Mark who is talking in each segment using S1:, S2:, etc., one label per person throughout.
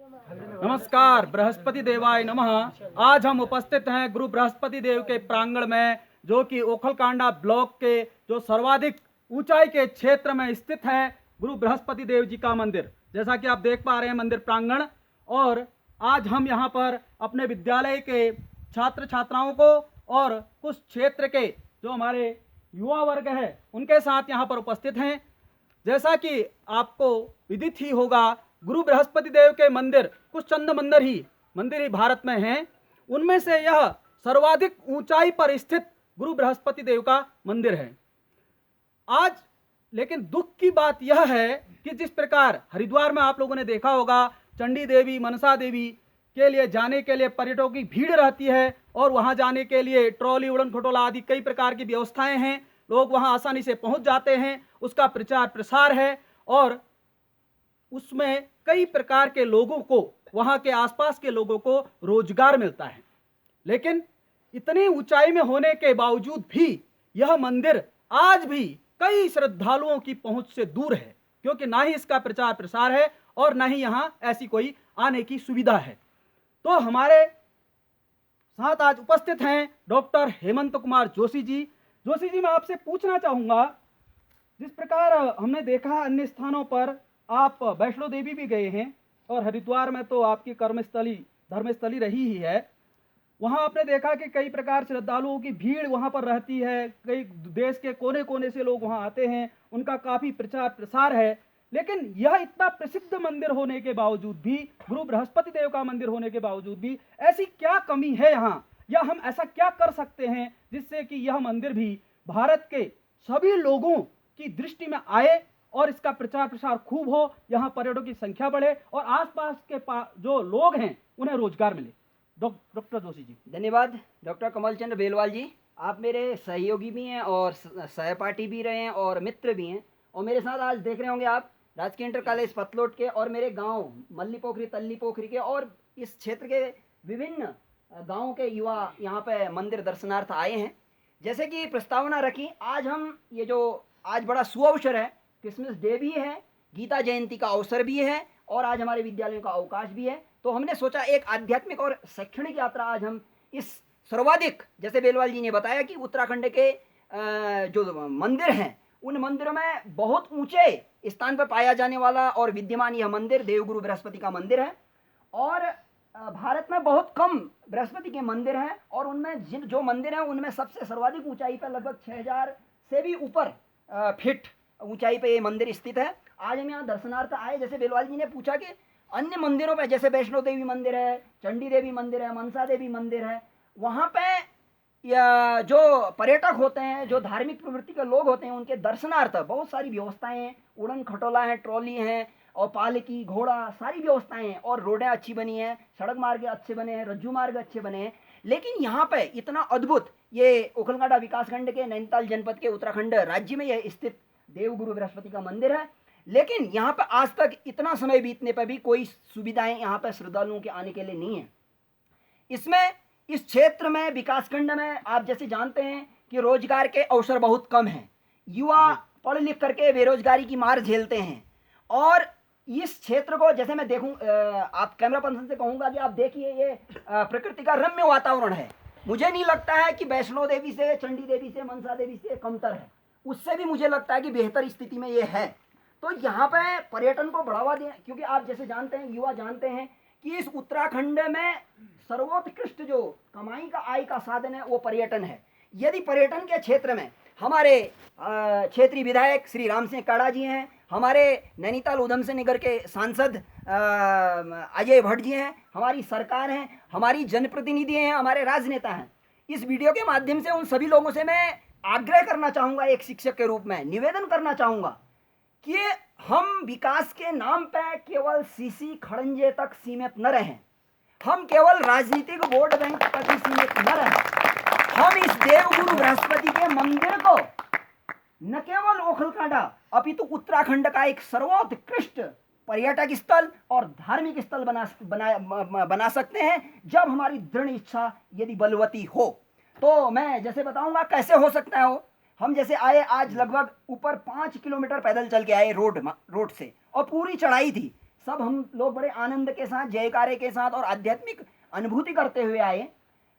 S1: नमस्कार, बृहस्पति देवाय नमः। आज हम उपस्थित हैं गुरु बृहस्पति देव के प्रांगण में, जो कि ओखलकांडा ब्लॉक के जो सर्वाधिक ऊंचाई के क्षेत्र में स्थित है गुरु बृहस्पति देव जी का मंदिर। जैसा कि आप देख पा रहे हैं मंदिर प्रांगण। और आज हम यहाँ पर अपने विद्यालय के छात्र छात्राओं को और कुछ क्षेत्र के जो हमारे युवा वर्ग है उनके साथ यहाँ पर उपस्थित हैं। जैसा कि आपको विदित ही होगा, गुरु बृहस्पति देव के मंदिर कुछ चंद मंदिर ही भारत में हैं। उनमें से यह सर्वाधिक ऊंचाई पर स्थित गुरु बृहस्पति देव का मंदिर है। आज लेकिन दुख की बात यह है कि जिस प्रकार हरिद्वार में आप लोगों ने देखा होगा, चंडी देवी, मनसा देवी के लिए जाने के लिए पर्यटकों की भीड़ रहती है और वहां जाने के लिए ट्रॉली, उड़न खटोला आदि कई प्रकार की व्यवस्थाएं हैं। लोग वहां आसानी से पहुंच जाते हैं। उसका प्रचार प्रसार है और उसमें कई प्रकार के लोगों को, वहां के आसपास के लोगों को रोजगार मिलता है। लेकिन इतनी ऊंचाई में होने के बावजूद भी यह मंदिर आज भी कई श्रद्धालुओं की पहुंच से दूर है, क्योंकि ना ही इसका प्रचार प्रसार है और ना ही यहां ऐसी कोई आने की सुविधा है। तो हमारे साथ आज उपस्थित हैं डॉक्टर हेमंत कुमार जोशी जी। जोशी जी, मैं आपसे पूछना चाहूंगा, जिस प्रकार हमने देखा अन्य स्थानों पर आप वैष्णो देवी भी गए हैं और हरिद्वार में तो आपकी कर्मस्थली, धर्मस्थली रही ही है। वहां आपने देखा कि कई प्रकार श्रद्धालुओं की भीड़ वहां पर रहती है। कई देश के कोने कोने से लोग वहां आते हैं, उनका काफी प्रचार प्रसार है। लेकिन यह इतना प्रसिद्ध मंदिर होने के बावजूद भी, गुरु बृहस्पति देव का मंदिर होने के बावजूद भी, ऐसी क्या कमी है यहाँ, या हम ऐसा क्या कर सकते हैं जिससे कि यह मंदिर भी भारत के सभी लोगों की दृष्टि में आए और इसका प्रचार प्रसार खूब हो, यहाँ पर्यटकों की संख्या बढ़े और आसपास के जो लोग हैं उन्हें रोजगार मिले। डॉक्टर जोशी जी।
S2: धन्यवाद। डॉक्टर कमलचंद्र बेलवाल जी, आप मेरे सहयोगी भी हैं और सहपाठी भी रहे हैं और मित्र भी हैं। और मेरे साथ आज देख रहे होंगे आप राजकीय इंटर कॉलेज पतलोट के और मेरे गांव मल्ली पोखरी, तल्ली पोखरी के और इस क्षेत्र के विभिन्न गांवों के युवा यहाँ पे मंदिर दर्शनार्थ आए हैं। जैसे कि प्रस्तावना रखी, आज हम ये जो आज बड़ा सुअवसर है, क्रिसमस डे भी है, गीता जयंती का अवसर भी है और आज हमारे विद्यालयों का अवकाश भी है। तो हमने सोचा एक आध्यात्मिक और शैक्षणिक यात्रा आज हम इस सर्वाधिक, जैसे बेलवाल जी ने बताया कि उत्तराखंड के जो मंदिर हैं उन मंदिरों में बहुत ऊंचे स्थान पर पाया जाने वाला और विद्यमान यह मंदिर देवगुरु बृहस्पति का मंदिर है। और भारत में बहुत कम बृहस्पति के मंदिर हैं और उनमें जो मंदिर हैं उनमें सबसे सर्वाधिक ऊंचाई पर लगभग 6000 से भी ऊपर फीट ऊंचाई पे ये मंदिर स्थित है। आज हम यहाँ दर्शनार्थ आए। जैसे बेलवाल जी ने पूछा कि अन्य मंदिरों पे, जैसे वैष्णो देवी मंदिर है, चंडी देवी मंदिर है, मनसा देवी मंदिर है, वहाँ पे या जो पर्यटक होते हैं, जो धार्मिक प्रवृत्ति के लोग होते हैं, उनके दर्शनार्थ बहुत सारी व्यवस्थाएं हैं। उड़न खटोला है, ट्रॉली है और पालकी, घोड़ा, सारी व्यवस्थाएं हैं और रोडें अच्छी बनी हैं, सड़क मार्ग अच्छे बने हैं, रज्जू मार्ग अच्छे बने हैं। लेकिन यहाँ पे इतना अद्भुत, ये ओखलकांडा विकासखंड के नैनीताल जनपद के उत्तराखंड राज्य में यह स्थित देवगुरु बृहस्पति का मंदिर है। लेकिन यहाँ पर आज तक इतना समय बीतने पर भी कोई सुविधाएं यहाँ पर श्रद्धालुओं के आने के लिए नहीं है। इसमें इस क्षेत्र में, विकासखंड में आप जैसे जानते हैं कि रोजगार के अवसर बहुत कम हैं। युवा पढ़ लिख करके बेरोजगारी की मार झेलते हैं। और इस क्षेत्र को जैसे मैं देखूं, आप कैमरा पर्सन से कहूंगा कि आप देखिए, ये प्रकृति का रम्य वातावरण है। मुझे नहीं लगता है कि वैष्णो देवी से, चंडी देवी से, मनसा देवी से कमतर है। उससे भी मुझे लगता है कि बेहतर स्थिति में ये है। तो यहाँ पे पर्यटन को बढ़ावा दें, क्योंकि आप जैसे जानते हैं, युवा जानते हैं कि इस उत्तराखंड में सर्वोत्कृष्ट जो कमाई का, आय का साधन है वो पर्यटन है। यदि पर्यटन के क्षेत्र में हमारे क्षेत्रीय विधायक श्री राम सिंह काड़ा जी हैं, हमारे नैनीताल उधम सिंह नगर के सांसद अजय भट्ट जी हैं, हमारी सरकार है, हमारी जनप्रतिनिधि हैं, हमारे राजनेता हैं, इस वीडियो के माध्यम से उन सभी लोगों से मैं आग्रह करना चाहूँगा, एक शिक्षक के रूप में निवेदन करना चाहूँगा कि हम विकास के नाम पे केवल सीसी खड़ंजे तक सीमित न रहें। हम केवल राजनीतिक वोट बैंक तक ही सीमित न रहें। हम इस देवगुरु बृहस्पति के मंदिर को न केवल ओखलकांडा अपितु उत्तराखंड का एक सर्वोत्कृष्ट पर्यटक स्थल और धार्मिक स्थल बना सकते हैं, जब हमारी दृढ़ इच्छा यदि बलवती हो। तो मैं जैसे बताऊंगा कैसे हो सकता है। हम जैसे आए, आज लगभग ऊपर 5 किलोमीटर पैदल चल के आए रोड से, और पूरी चढ़ाई थी। सब हम लोग बड़े आनंद के साथ, जयकारे के साथ और आध्यात्मिक अनुभूति करते हुए आए।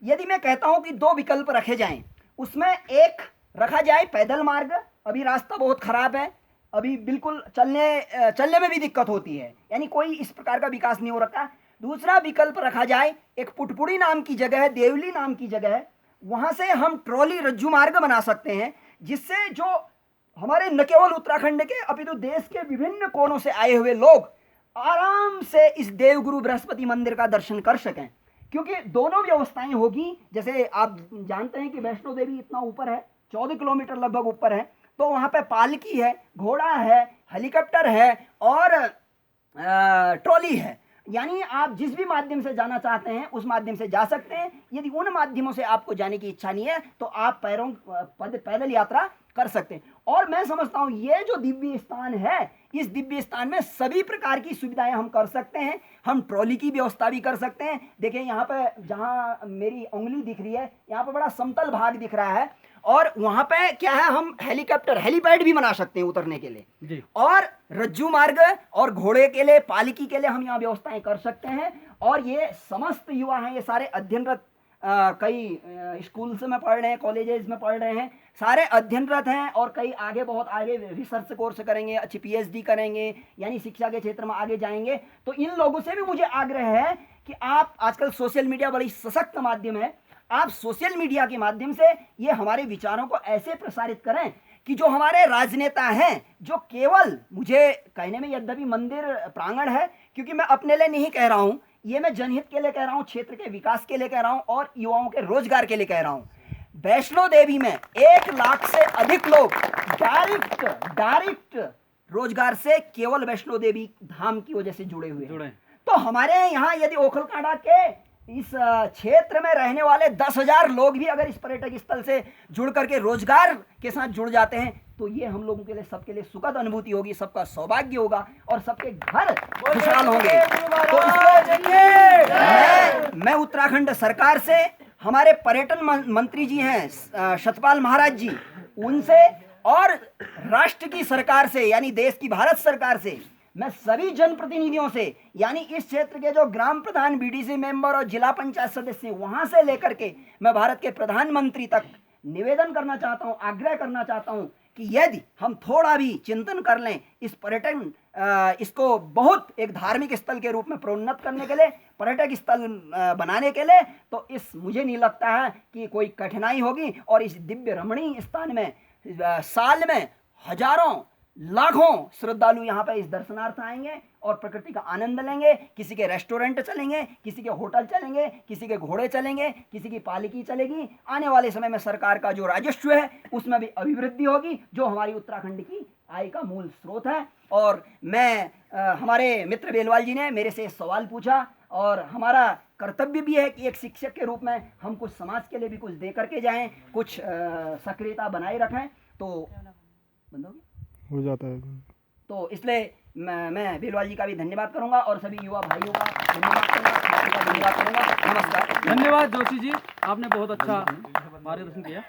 S2: यदि मैं कहता हूं कि 2 विकल्प रखे जाएं, उसमें एक रखा जाए पैदल मार्ग, अभी रास्ता बहुत खराब है, अभी बिल्कुल चलने में भी दिक्कत होती है, यानी कोई इस प्रकार का विकास नहीं हो रखा। दूसरा विकल्प रखा जाए, एक पुटपुड़ी नाम की जगह है, देवली नाम की जगह है, वहां से हम ट्रॉली रज्जू मार्ग बना सकते हैं, जिससे जो हमारे न केवल उत्तराखंड के अपितु देश के विभिन्न कोनों से आए हुए लोग आराम से इस देवगुरु बृहस्पति मंदिर का दर्शन कर सकें। क्योंकि दोनों व्यवस्थाएं होगी, जैसे आप जानते हैं कि वैष्णो देवी इतना ऊपर है, 14 किलोमीटर लगभग ऊपर है, तो वहां पे पालकी है, घोड़ा है, हेलीकॉप्टर है और ट्रॉली है, यानी आप जिस भी माध्यम से जाना चाहते हैं उस माध्यम से जा सकते हैं। यदि उन माध्यमों से आपको जाने की इच्छा नहीं है तो आप पैदल यात्रा कर सकते हैं। और मैं समझता हूं ये जो दिव्य स्थान है, इस दिव्य स्थान में सभी प्रकार की सुविधाएं हम कर सकते हैं। हम ट्रॉली की व्यवस्था भी कर सकते हैं। देखिए यहाँ पे जहां मेरी उंगली दिख रही है, यहाँ पे बड़ा समतल भाग दिख रहा है और वहां पे क्या है, हम हेलीपैड भी बना सकते हैं उतरने के लिए
S1: जी।
S2: और रज्जू मार्ग और घोड़े के लिए, पालकी के लिए हम यहाँ व्यवस्थाएं कर सकते हैं। और ये समस्त युवा हैं, ये सारे अध्ययनरत, कई स्कूल्स में पढ़ रहे हैं, कॉलेजेस में पढ़ रहे हैं, सारे अध्ययनरत हैं और कई आगे बहुत आगे रिसर्च कोर्स करेंगे, अच्छी PhD करेंगे, यानी शिक्षा के क्षेत्र में आगे जाएंगे। तो इन लोगों से भी मुझे आग्रह है कि आप, आजकल सोशल मीडिया बड़ी सशक्त माध्यम है, आप सोशल मीडिया के माध्यम से ये हमारे विचारों को ऐसे प्रसारित करें कि जो हमारे राजनेता हैं, जो केवल, मुझे कहने में यद्यपि मंदिर प्रांगण है, क्योंकि मैं अपने लिए नहीं कह रहा हूं, ये मैं जनहित के लिए कह रहा हूं, क्षेत्र के विकास के लिए कह रहा हूं और युवाओं के रोजगार के लिए कह रहा हूं। वैष्णो देवी में 1 लाख से अधिक लोग डायरेक्ट रोजगार से केवल वैष्णो देवी धाम की वजह से जुड़े हुए हैं। तो हमारे यहाँ यदि ओखलकांडा के इस क्षेत्र में रहने वाले 10,000 लोग भी अगर इस पर्यटक स्थल से जुड़ करके रोजगार के साथ जुड़ जाते हैं तो ये हम लोगों के लिए, सबके लिए सुखद अनुभूति होगी, सबका सौभाग्य होगा और सबके घर खुशहाल होंगे। तो इसलिए मैं उत्तराखंड सरकार से, हमारे पर्यटन मंत्री जी हैं सतपाल महाराज जी, उनसे और राष्ट्र की सरकार से, यानी देश की भारत सरकार से, मैं सभी जनप्रतिनिधियों से, यानी इस क्षेत्र के जो ग्राम प्रधान, BDC मेंबर और जिला पंचायत सदस्य, वहां से लेकर के मैं भारत के प्रधानमंत्री तक निवेदन करना चाहता हूं, आग्रह करना चाहता हूं कि यदि हम थोड़ा भी चिंतन कर लें इस पर्यटन, इसको बहुत एक धार्मिक स्थल के रूप में प्रोन्नत करने के लिए, पर्यटक स्थल बनाने के लिए, तो मुझे नहीं लगता है कि कोई कठिनाई होगी। और इस दिव्य रमणीय स्थान में साल में हजारों लाखों श्रद्धालु यहाँ पे इस दर्शनार्थ आएंगे और प्रकृति का आनंद लेंगे। किसी के रेस्टोरेंट चलेंगे, किसी के होटल चलेंगे, किसी के घोड़े चलेंगे, किसी की पालकी चलेगी। आने वाले समय में सरकार का जो राजस्व है उसमें भी अभिवृद्धि होगी, जो हमारी उत्तराखंड की आय का मूल स्रोत है। और मैं हमारे मित्र बेलवाल जी ने मेरे से सवाल पूछा और हमारा कर्तव्य भी है कि एक शिक्षक के रूप में हम कुछ समाज के लिए भी कुछ दे करके जाएं, कुछ सक्रियता बनाए रखें। तो
S3: हो जाता है।
S2: तो इसलिए मैं बेलवाल जी का भी धन्यवाद करूंगा और सभी युवा भाइयों का धन्यवाद करूंगा। नमस्कार।
S1: धन्यवाद जोशी जी, आपने बहुत अच्छा मार्गदर्शन किया।